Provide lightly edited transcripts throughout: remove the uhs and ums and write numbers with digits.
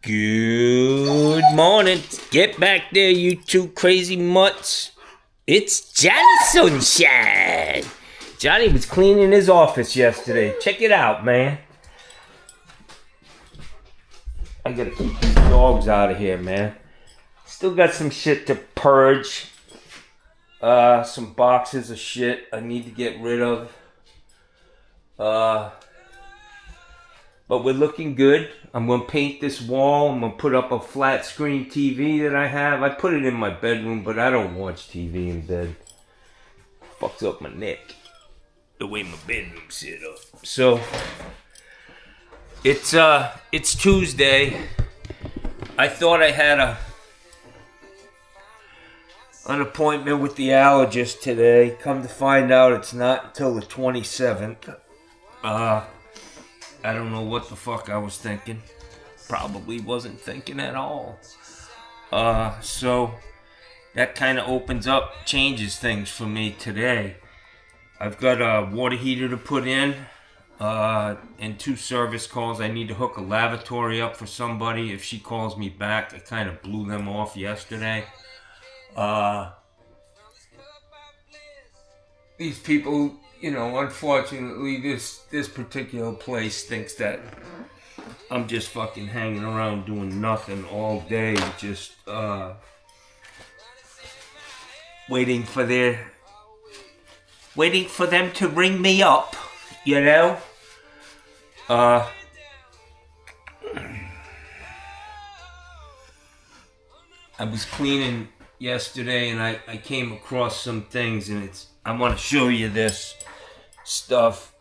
Good morning. Get back there, you two crazy mutts. It's Johnny Sunshine. Johnny was cleaning his office yesterday. Check it out, man. I gotta keep these dogs out of here, man. Still got some shit to purge. Some boxes of shit I need to get rid of. But we're looking good. I'm going to paint this wall. I'm going to put up a flat screen TV that I have. I put it in my bedroom, but I don't watch TV in bed. Fucks up my neck. The way my bedroom's set up. So, it's Tuesday. I thought I had an appointment with the allergist today. Come to find out it's not until the 27th. I don't know what the fuck I was thinking. Probably wasn't thinking at all. So that kind of changes things for me today. I've got a water heater to put in, and 2 service calls. I need to hook a lavatory up for somebody. If she calls me back, I kind of blew them off yesterday. These people, unfortunately, this particular place thinks that I'm just fucking hanging around doing nothing all day, just waiting for them to ring me up, I was cleaning yesterday and I came across some things, and I want to show you this stuff.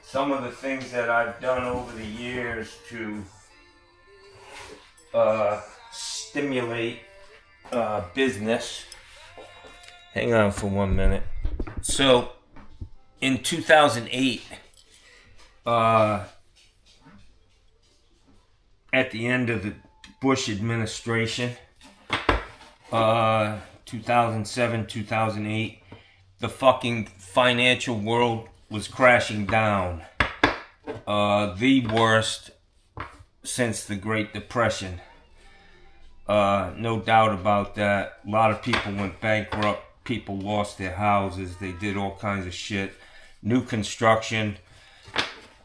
Some of the things that I've done over the years to stimulate business. Hang on for 1 minute. So, in 2008, at the end of the Bush administration, 2007, 2008, the fucking financial world was crashing down. The worst since the Great Depression. No doubt about that. A lot of people went bankrupt. People lost their houses. They did all kinds of shit. New construction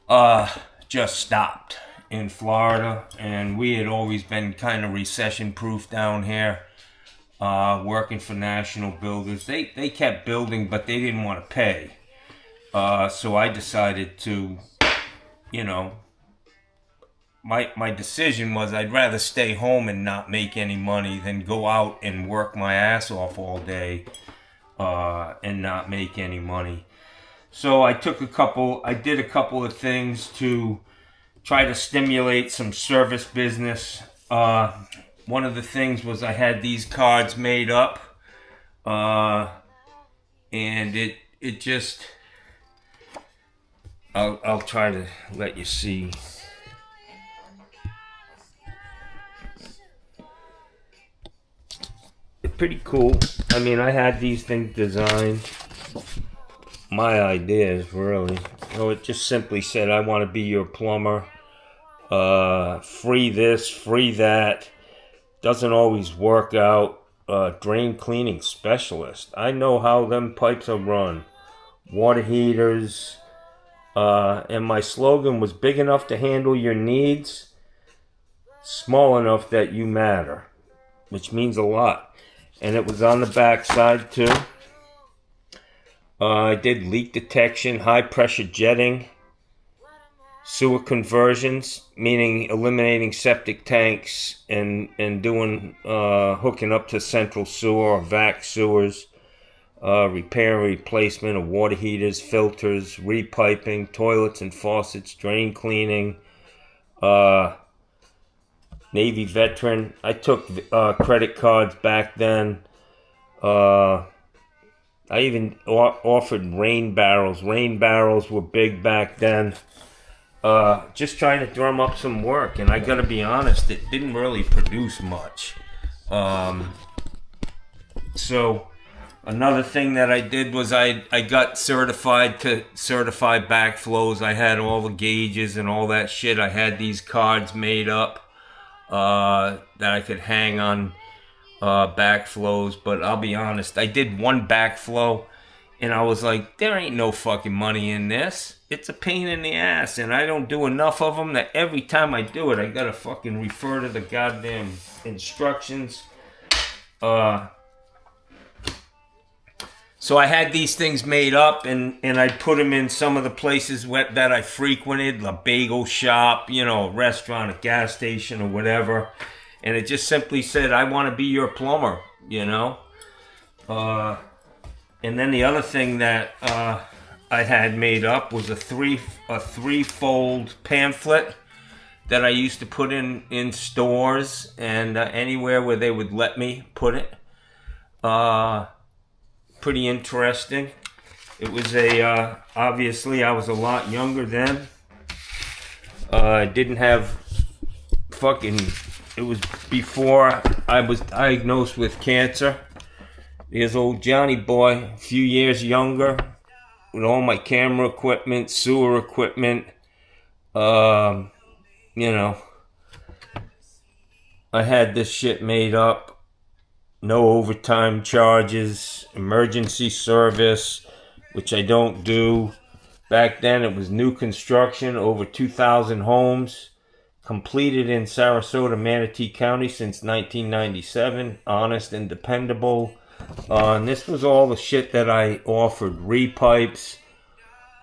just stopped in Florida, and we had always been kind of recession-proof down here, working for national builders. They kept building, but they didn't want to pay. So I decided to, my decision was I'd rather stay home and not make any money than go out and work my ass off all day and not make any money. So I did a couple of things to try to stimulate some service business. One of the things was I had these cards made up, and it just, I'll try to let you see. They're pretty cool. I mean, I had these things designed. My ideas, really. It just simply said, I want to be your plumber. Free this, free that. Doesn't always work out. Drain cleaning specialist. I know how them pipes are run. Water heaters. And my slogan was big enough to handle your needs, small enough that you matter, which means a lot. And it was on the back side too. I did leak detection, high pressure jetting, sewer conversions, meaning eliminating septic tanks and doing hooking up to central sewer or vac sewers, repair and replacement of water heaters, filters, repiping, toilets and faucets, drain cleaning, Navy veteran. I took credit cards back then. I even offered rain barrels. Rain barrels were big back then. just trying to drum up some work, and I gotta be honest, it didn't really produce much. So another thing that I did was I got certified to certify backflows. I had all the gauges and all that shit. I had these cards made up that I could hang on backflows, but I'll be honest, I did one backflow and I was like, there ain't no fucking money in this. It's a pain in the ass, and I don't do enough of them that every time I do it, I gotta fucking refer to the goddamn instructions. So I had these things made up, and I put them in some of the places that I frequented, a bagel shop, you know, a restaurant, a gas station, or whatever. And it just simply said, I want to be your plumber, you know. And then the other thing that I had made up was a threefold pamphlet that I used to put in stores and anywhere where they would let me put it. Pretty interesting. It was obviously I was a lot younger then. I didn't have it was before I was diagnosed with cancer. There's old Johnny boy, a few years younger, with all my camera equipment, sewer equipment. You know, I had this shit made up. No overtime charges, emergency service, which I don't do. Back then it was new construction, over 2,000 homes, completed in Sarasota, Manatee County since 1997, honest and dependable. And this was all the shit that I offered: repipes,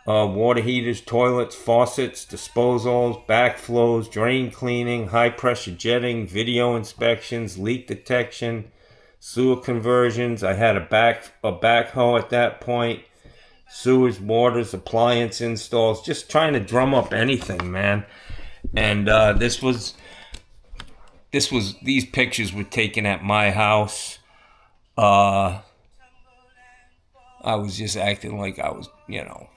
water heaters, toilets, faucets, disposals, backflows, drain cleaning, high pressure jetting, video inspections, leak detection, sewer conversions. I had a backhoe at that point. Sewers, waters, appliance installs. Just trying to drum up anything, man. And these pictures were taken at my house. I was just acting like I was, you know,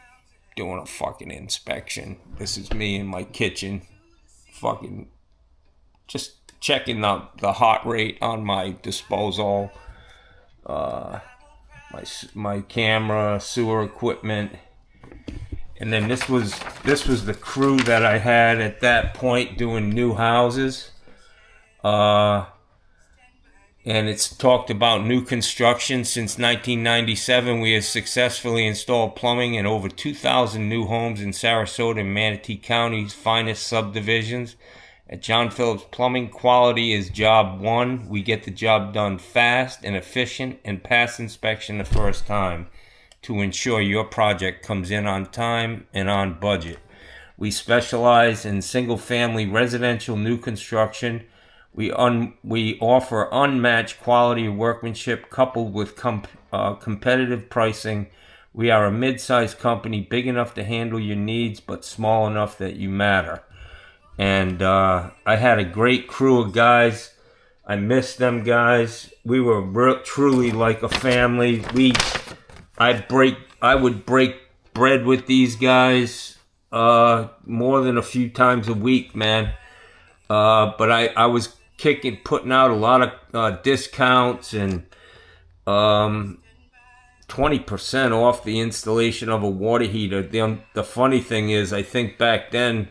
doing a fucking inspection. This is me in my kitchen, fucking just checking the heart rate on my disposal, my camera, sewer equipment. And then this was the crew that I had at that point doing new houses. And it's talked about new construction. Since 1997, we have successfully installed plumbing in over 2,000 new homes in Sarasota and Manatee County's finest subdivisions. At John Phillips Plumbing, quality is job one. We get the job done fast and efficient and pass inspection the first time to ensure your project comes in on time and on budget. We specialize in single-family residential new construction. We offer unmatched quality workmanship coupled with competitive pricing. We are a mid-sized company, big enough to handle your needs, but small enough that you matter. And I had a great crew of guys. I miss them guys. We were truly like a family. I would break bread with these guys more than a few times a week, man. But I was putting out a lot of discounts and 20% off the installation of a water heater. The funny thing is, I think back then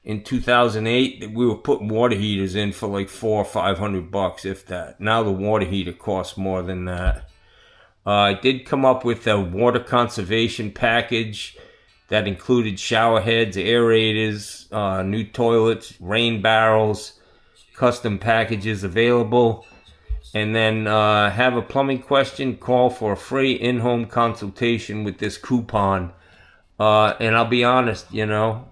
in 2008, we were putting water heaters in for like $400 or $500, if that. Now the water heater costs more than that. I did come up with a water conservation package that included shower heads, aerators, new toilets, rain barrels, custom packages available. And then have a plumbing question, call for a free in-home consultation with this coupon. And I'll be honest, you know,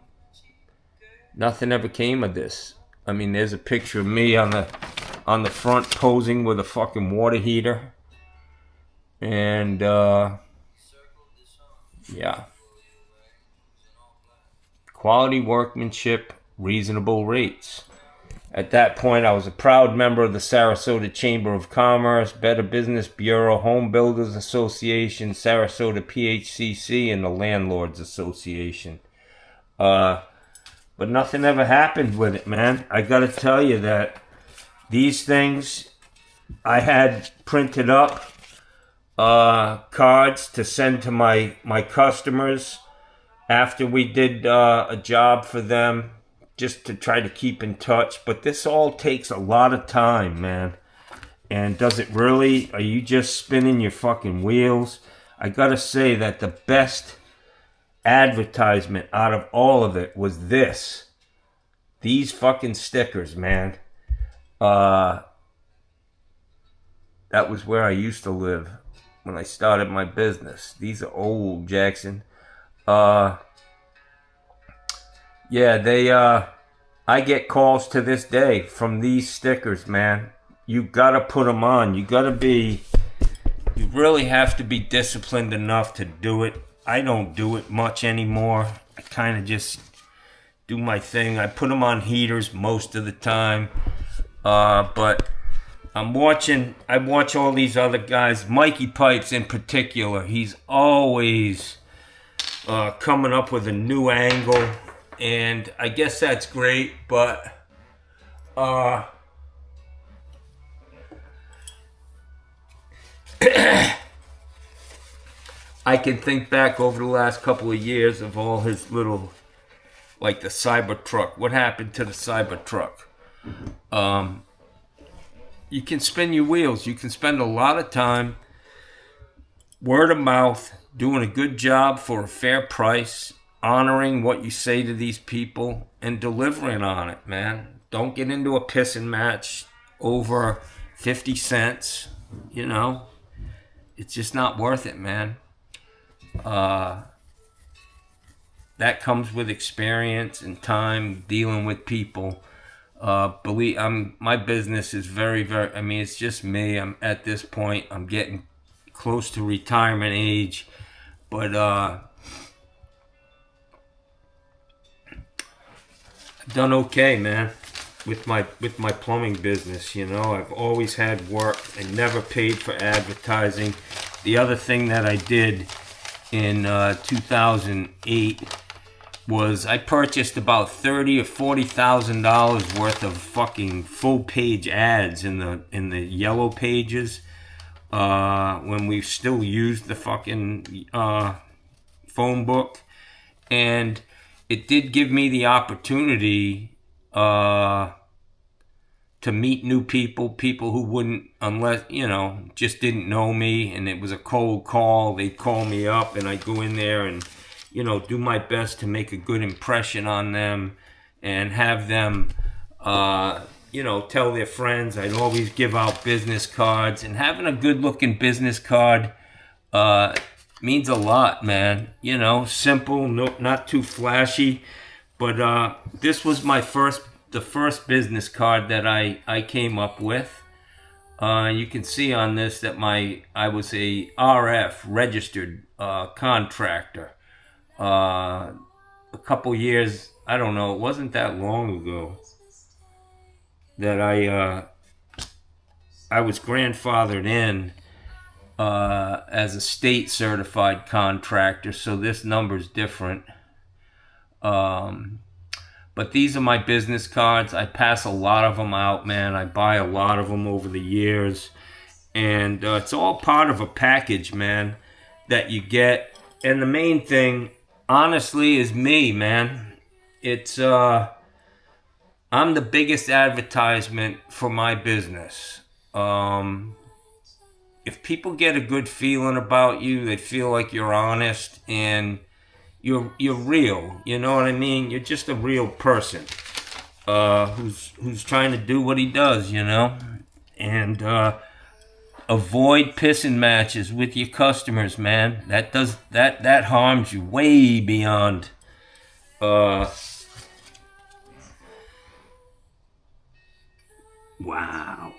nothing ever came of this. I mean, there's a picture of me on the front posing with a fucking water heater. And yeah. Quality workmanship, reasonable rates. At that point, I was a proud member of the Sarasota Chamber of Commerce, Better Business Bureau, Home Builders Association, Sarasota PHCC, and the Landlords Association. but nothing ever happened with it, man. I gotta tell you that these things, I had printed up cards to send to my customers after we did a job for them, just to try to keep in touch. But this all takes a lot of time, man. And does it really? Are you just spinning your fucking wheels? I gotta say that the best advertisement out of all of it was this. These fucking stickers, man. That was where I used to live when I started my business. These are old, Jackson. Yeah, I get calls to this day from these stickers, man. You gotta put them on. You really have to be disciplined enough to do it. I don't do it much anymore. I kind of just do my thing. I put them on heaters most of the time. But I watch all these other guys, Mikey Pipes in particular. He's always coming up with a new angle, and I guess that's great, but I can think back over the last couple of years of all his little, like the Cybertruck. What happened to the Cybertruck? You can spin your wheels. You can spend a lot of time word of mouth, doing a good job for a fair price, honoring what you say to these people, and delivering on it, man. Don't get into a pissing match over 50 cents. You know, it's just not worth it, man. That comes with experience and time dealing with people. My business is very, very, I mean, it's just me. I'm at this point, I'm getting close to retirement age, but I've done okay, man, with my plumbing business. You know, I've always had work. I never paid for advertising. The other thing that I did in 2008 was I purchased about $30,000 or $40,000 worth of fucking full page ads in the yellow pages when we still used the fucking phone book, and it did give me the opportunity to meet new people who wouldn't, unless, you know, just didn't know me, and it was a cold call. They'd call me up and I'd go in there and, you know, do my best to make a good impression on them and have them, you know, tell their friends. I'd always give out business cards, and having a good looking business card means a lot, man. You know, simple, not too flashy, but this was the first business card that I came up with. You can see on this that I was a RF registered contractor. A couple years, I don't know, it wasn't that long ago that I was grandfathered in as a state certified contractor, so this number's different. But these are my business cards. I pass a lot of them out, man. I buy a lot of them over the years, and it's all part of a package, man, that you get. And the main thing, honestly, is me, man. It's I'm the biggest advertisement for my business. If people get a good feeling about you, they feel like you're honest and you're real. You know what I mean? You're just a real person who's trying to do what he does, you know. And avoid pissing matches with your customers, man. That harms you way beyond. Wow.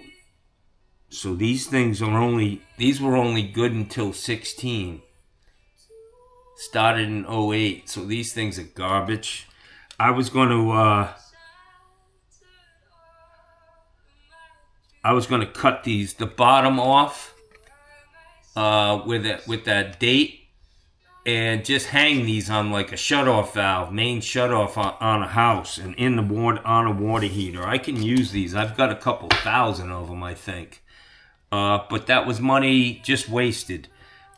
So these were only good until 16. Started in 08. So these things are garbage. I was going to cut the bottom off with that date, and just hang these on like a shutoff valve, main shutoff on a house, and in the water on a water heater. I can use these. I've got a couple thousand of them, I think. But that was money just wasted.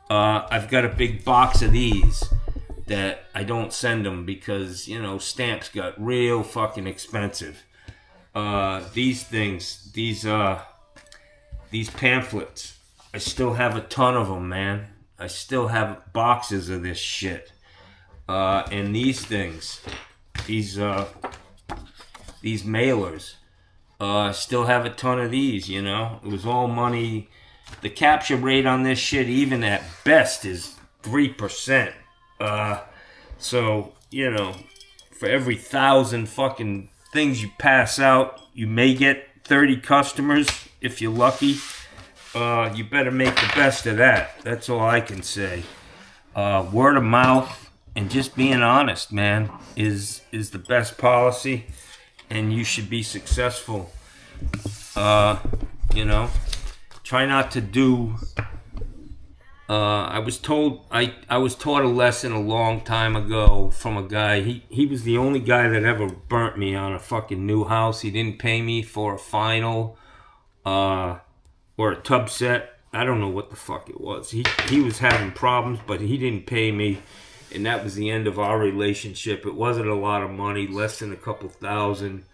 I've got a big box of these that I don't send them because, you know, stamps got real fucking expensive. These things, these pamphlets, I still have a ton of them, man. I still have boxes of this shit. And these things, these mailers, still have a ton of these, you know. It was all money. The capture rate on this shit, even at best, is 3%. So, you know, for every 1,000 fucking things you pass out, you may get 30 customers if you're lucky. You better make the best of that. That's all I can say. Word of mouth and just being honest, man, is the best policy, and you should be successful. You know, try not to do. I was taught a lesson a long time ago from a guy. He was the only guy that ever burnt me on a fucking new house. He didn't pay me for a final, or a tub set. I don't know what the fuck it was. He was having problems, but he didn't pay me, and that was the end of our relationship. It wasn't a lot of money, less than a couple thousand.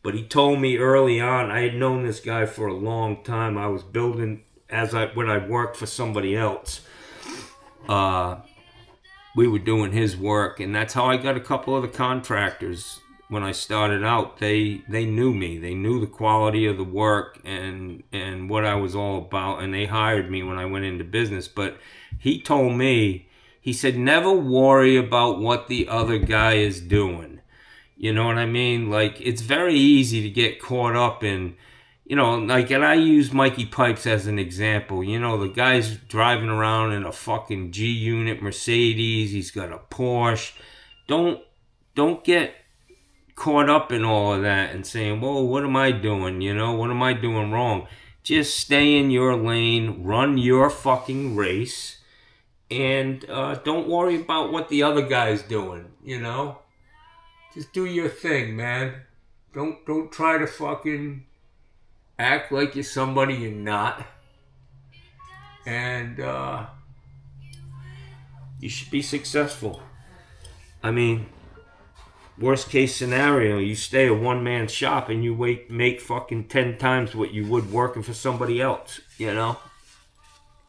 But he told me early on, I had known this guy for a long time. I was building when I worked for somebody else. We were doing his work, and that's how I got a couple of the contractors. When I started out, they knew me. They knew the quality of the work and what I was all about, and they hired me when I went into business. But he told me, he said, never worry about what the other guy is doing. You know what I mean? Like, it's very easy to get caught up in, you know, like, and I use Mikey Pipes as an example. You know, the guy's driving around in a fucking G-Unit Mercedes. He's got a Porsche. Don't get caught up in all of that and saying, whoa, what am I doing? You know, what am I doing wrong? Just stay in your lane, run your fucking race, and don't worry about what the other guy's doing, you know? Just do your thing, man. Don't try to fucking act like you're somebody you're not. And you should be successful. I mean, worst case scenario, you stay a one-man shop and you make fucking 10 times what you would working for somebody else, you know?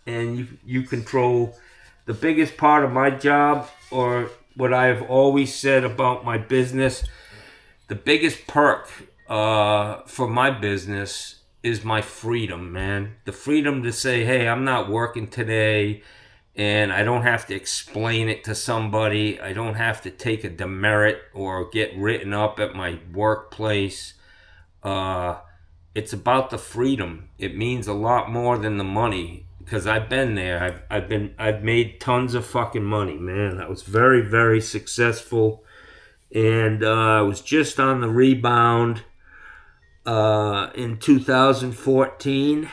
And you control the biggest part of my job, or what I have always said about my business. The biggest perk for my business is my freedom, man. The freedom to say, hey, I'm not working today, and I don't have to explain it to somebody. I don't have to take a demerit or get written up at my workplace. It's about the freedom. It means a lot more than the money, because I've been there. I've made tons of fucking money, man. I was very, very successful, and I was just on the rebound in 2014,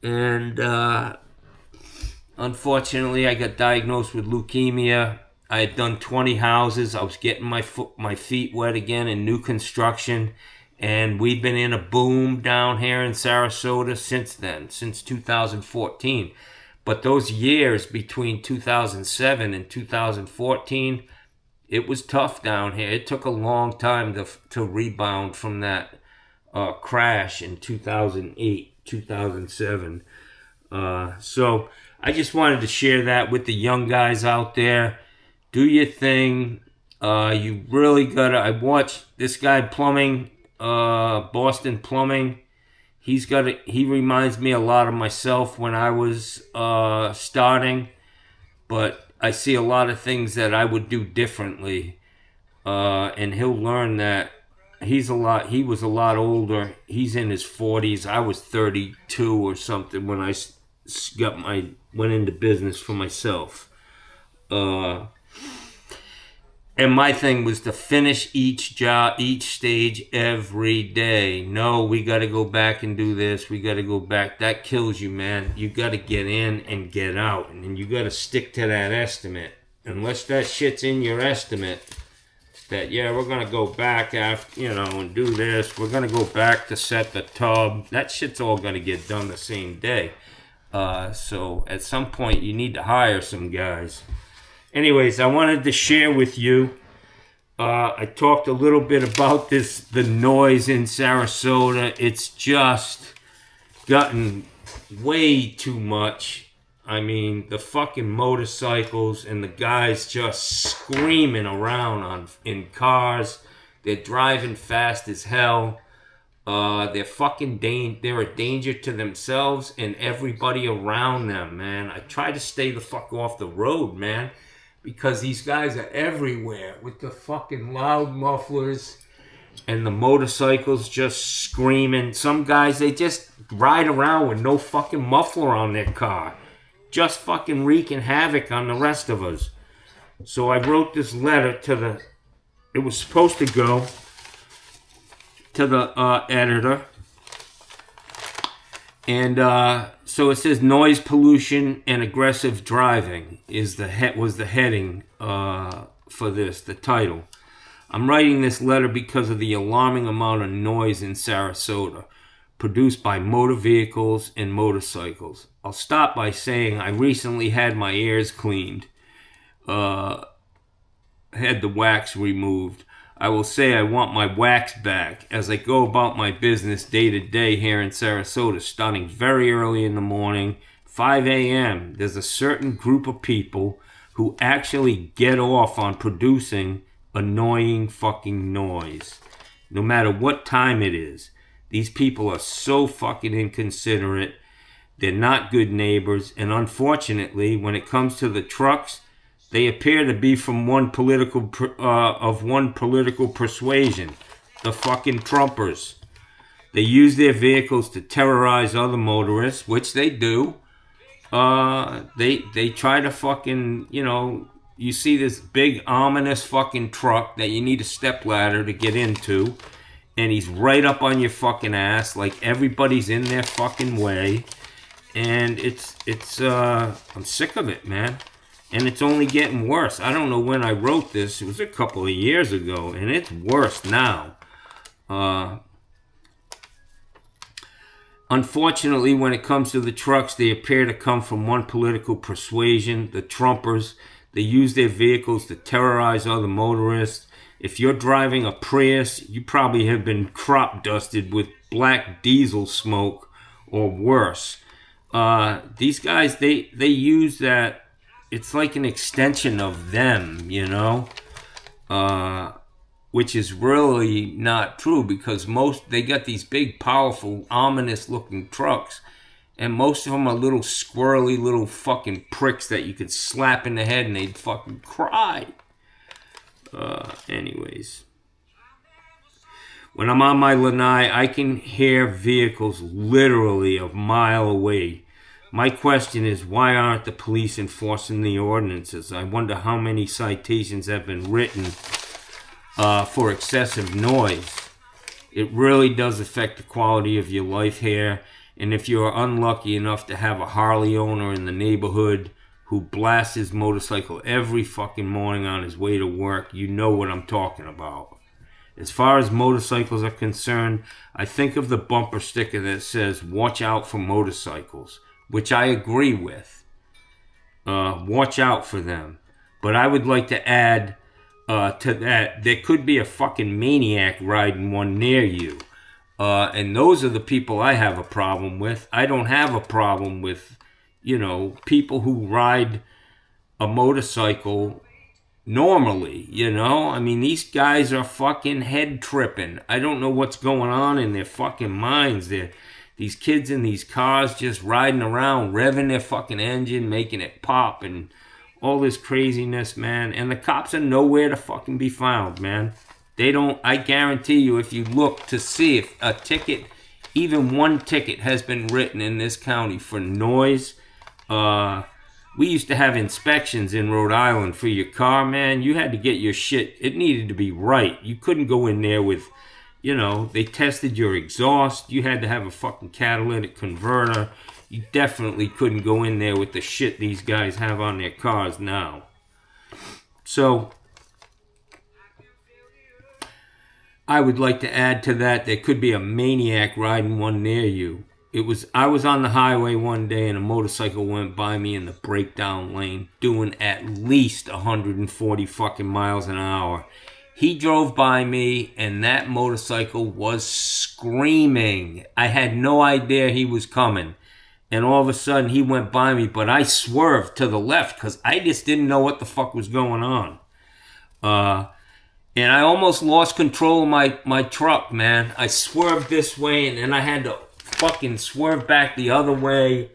and unfortunately, I got diagnosed with leukemia. I had done 20 houses. I was getting my feet wet again in new construction. And we've been in a boom down here in Sarasota since then, since 2014. But those years between 2007 and 2014, it was tough down here. It took a long time to rebound from that crash in 2008, 2007. So I just wanted to share that with the young guys out there. Do your thing. You really gotta. I watched this guy plumbing, Boston Plumbing. He reminds me a lot of myself when I was starting, but I see a lot of things that I would do differently. And he'll learn that. He was a lot older. He's in his 40s. I was 32 or something when I went into business for myself. And my thing was to finish each job, each stage every day. No, we got to go back and do this. We got to go back. That kills you, man. You got to get in and get out. And you got to stick to that estimate. Unless that shit's in your estimate, that, yeah, we're going to go back after, you know, and do this. We're going to go back to set the tub. That shit's all going to get done the same day. So at some point, you need to hire some guys. Anyways, I wanted to share with you, I talked a little bit about the noise in Sarasota. It's just gotten way too much. I mean, the fucking motorcycles and the guys just screaming around in cars. They're driving fast as hell. They're they're a danger to themselves and everybody around them, man. I try to stay the fuck off the road, man. Because these guys are everywhere with the fucking loud mufflers and the motorcycles just screaming. Some guys, they just ride around with no fucking muffler on their car. Just fucking wreaking havoc on the rest of us. So I wrote this letter to it was supposed to go to the editor. And so it says noise pollution and aggressive driving was the heading for this, the title. I'm writing this letter because of the alarming amount of noise in Sarasota produced by motor vehicles and motorcycles. I'll start by saying I recently had my ears cleaned, had the wax removed. I will say I want my wax back as I go about my business day to day here in Sarasota, starting very early in the morning, 5 a.m. There's a certain group of people who actually get off on producing annoying fucking noise. No matter what time it is. These people are so fucking inconsiderate. They're not good neighbors. And unfortunately, when it comes to the trucks, they appear to be from one political persuasion, the fucking Trumpers. They use their vehicles to terrorize other motorists, which they do. They try to fucking, you know, you see this big ominous fucking truck that you need a stepladder to get into, and he's right up on your fucking ass, like everybody's in their fucking way, and I'm sick of it, man. And it's only getting worse. I don't know when I wrote this. It was a couple of years ago. And it's worse now. Unfortunately, when it comes to the trucks, they appear to come from one political persuasion, the Trumpers. They use their vehicles to terrorize other motorists. If you're driving a Prius, you probably have been crop dusted with black diesel smoke or worse. These guys, they use that. It's like an extension of them, you know, which is really not true because they got these big, powerful, ominous-looking trucks, and most of them are little squirrely little fucking pricks that you could slap in the head and they'd fucking cry. Anyways. When I'm on my lanai, I can hear vehicles literally a mile away. My question is, why aren't the police enforcing the ordinances? I wonder how many citations have been written for excessive noise. It really does affect the quality of your life here. And if you're unlucky enough to have a Harley owner in the neighborhood who blasts his motorcycle every fucking morning on his way to work, you know what I'm talking about. As far as motorcycles are concerned, I think of the bumper sticker that says, "Watch out for motorcycles," which I agree with. Watch out for them. But I would like to add to that, there could be a fucking maniac riding one near you. And those are the people I have a problem with. I don't have a problem with, you know, people who ride a motorcycle normally, you know? I mean, these guys are fucking head tripping. I don't know what's going on in their fucking minds. These kids in these cars just riding around, revving their fucking engine, making it pop, and all this craziness, man. And the cops are nowhere to fucking be found, man. They don't, I guarantee you, if you look to see if a ticket, even one ticket has been written in this county for noise, we used to have inspections in Rhode Island for your car, man. You had to get your shit. It needed to be right. You couldn't go in there with, you know, they tested your exhaust. You had to have a fucking catalytic converter. You definitely couldn't go in there with the shit these guys have on their cars now. So, I would like to add to that, there could be a maniac riding one near you. I was on the highway one day and a motorcycle went by me in the breakdown lane doing at least 140 fucking miles an hour. He drove by me and that motorcycle was screaming. I had no idea he was coming. And all of a sudden he went by me, but I swerved to the left because I just didn't know what the fuck was going on. And I almost lost control of my truck, man. I swerved this way and then I had to fucking swerve back the other way.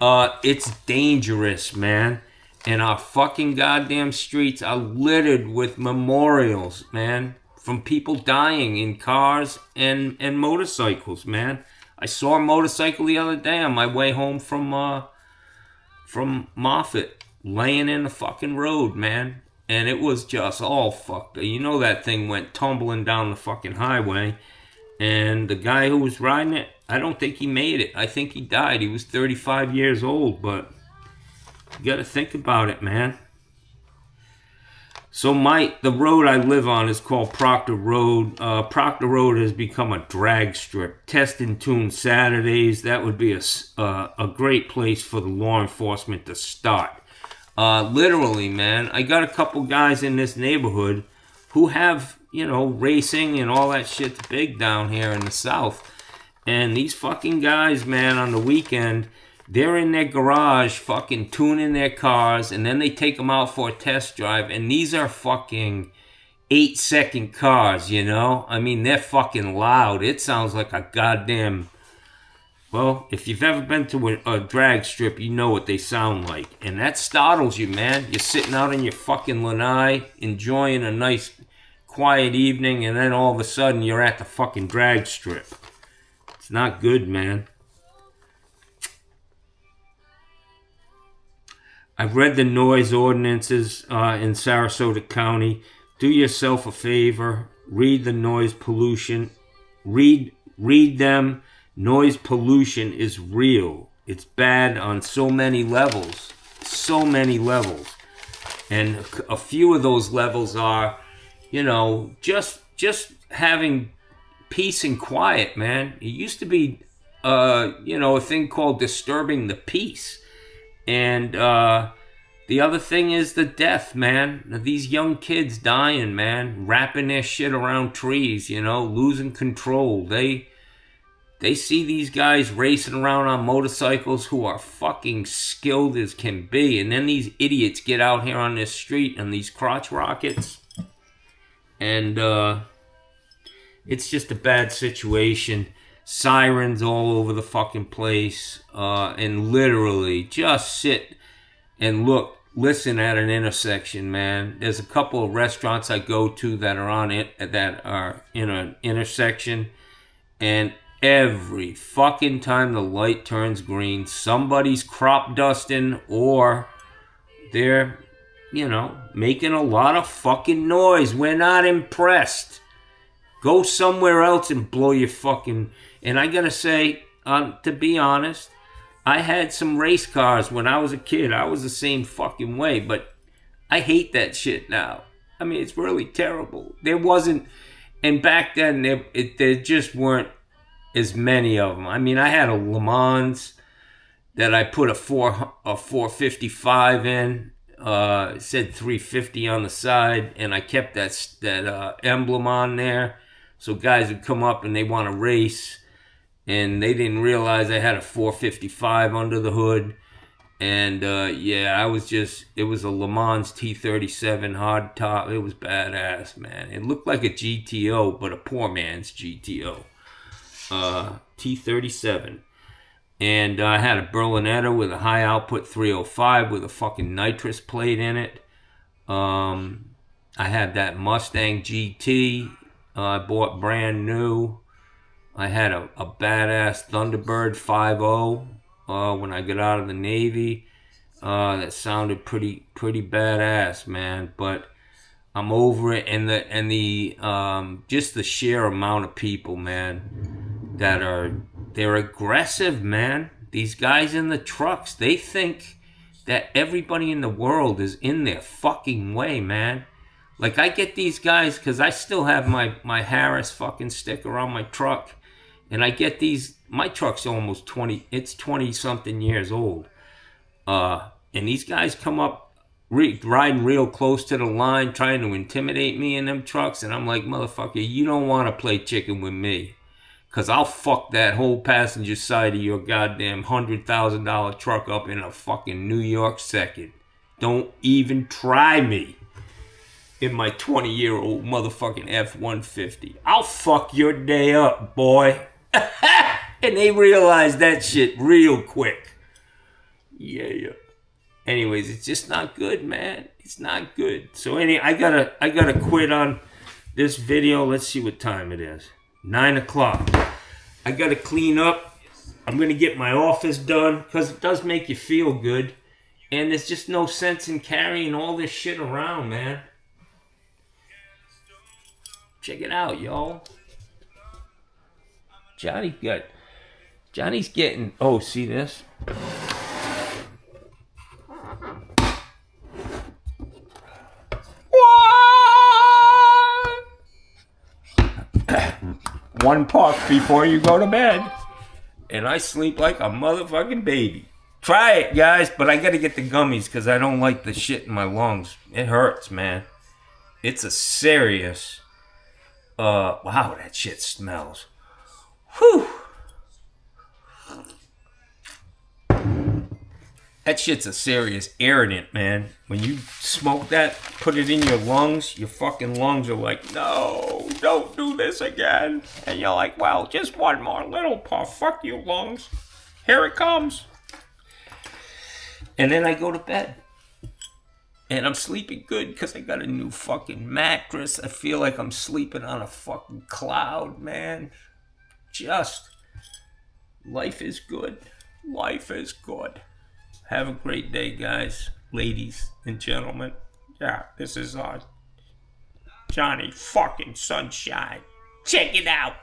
It's dangerous, man. And our fucking goddamn streets are littered with memorials, man, from people dying in cars and motorcycles, man. I saw a motorcycle the other day on my way home from Moffett, laying in the fucking road, man. And it was just all fucked. You know that thing went tumbling down the fucking highway. And the guy who was riding it, I don't think he made it. I think he died. He was 35 years old, but you gotta think about it, man. So the road I live on is called Proctor Road. Proctor Road has become a drag strip. Test and tune Saturdays. That would be a great place for the law enforcement to start. Literally, man, I got a couple guys in this neighborhood who have, you know, racing and all that shit's big down here in the South. And these fucking guys, man, on the weekend, they're in their garage fucking tuning their cars, and then they take them out for a test drive, and these are fucking 8-second cars, you know? I mean, they're fucking loud. It sounds like a goddamn... Well, if you've ever been to a drag strip, you know what they sound like. And that startles you, man. You're sitting out in your fucking lanai, enjoying a nice, quiet evening, and then all of a sudden you're at the fucking drag strip. It's not good, man. I've read the noise ordinances in Sarasota County. Do yourself a favor. Read the noise pollution. Read them. Noise pollution is real. It's bad on so many levels. So many levels. And a few of those levels are, you know, just having peace and quiet, man. It used to be, you know, a thing called disturbing the peace. And the other thing is the death, man. These young kids dying, man. Wrapping their shit around trees, you know, losing control. They see these guys racing around on motorcycles who are fucking skilled as can be. And then these idiots get out here on this street on these crotch rockets. And it's just a bad situation. Sirens all over the fucking place. And literally just sit and listen at an intersection, man. There's a couple of restaurants I go to that are in an intersection. And every fucking time the light turns green, somebody's crop dusting or they're, you know, making a lot of fucking noise. We're not impressed. Go somewhere else and blow your fucking... And I gotta say, to be honest, I had some race cars when I was a kid. I was the same fucking way, but I hate that shit now. I mean, it's really terrible. There wasn't... And back then, there just weren't as many of them. I mean, I had a Le Mans that I put a 455 in. It said 350 on the side, and I kept that emblem on there. So guys would come up and they want to race, and they didn't realize I had a 455 under the hood. And yeah, it was a Le Mans T37 hard top. It was badass, man. It looked like a GTO, but a poor man's GTO. T37, and I had a Berlinetta with a high output 305 with a fucking nitrous plate in it. I had that Mustang GT I bought brand new. I had a badass Thunderbird 5.0 when I got out of the Navy. that sounded pretty badass, man. But I'm over it, and the just the sheer amount of people, man, they're aggressive, man. These guys in the trucks, they think that everybody in the world is in their fucking way, man. Like, I get these guys, because I still have my Harris fucking sticker on my truck, and I get these, my truck's almost 20 something years old, and these guys come up riding real close to the line, trying to intimidate me in them trucks, and I'm like, motherfucker, you don't want to play chicken with me, because I'll fuck that whole passenger side of your goddamn $100,000 truck up in a fucking New York second. Don't even try me in my 20-year-old motherfucking F-150. I'll fuck your day up, boy. And they realize that shit real quick. Yeah. Anyways, it's just not good, man. It's not good. So I gotta quit on this video. Let's see what time it is. 9 o'clock. I gotta clean up. I'm gonna get my office done, because it does make you feel good. And there's just no sense in carrying all this shit around, man. Check it out, y'all. Johnny's getting, oh, see this? One puff before you go to bed. And I sleep like a motherfucking baby. Try it, guys, but I gotta get the gummies, because I don't like the shit in my lungs. It hurts, man. It's a serious... wow, that shit smells. Whew. That shit's a serious irritant, man. When you smoke that, put it in your lungs, your fucking lungs are like, no, don't do this again. And you're like, well, just one more little puff. Fuck you, lungs. Here it comes. And then I go to bed. And I'm sleeping good because I got a new fucking mattress. I feel like I'm sleeping on a fucking cloud, man. Just, life is good. Life is good. Have a great day, guys, ladies and gentlemen. Yeah, this is Johnny fucking Sunshine. Check it out.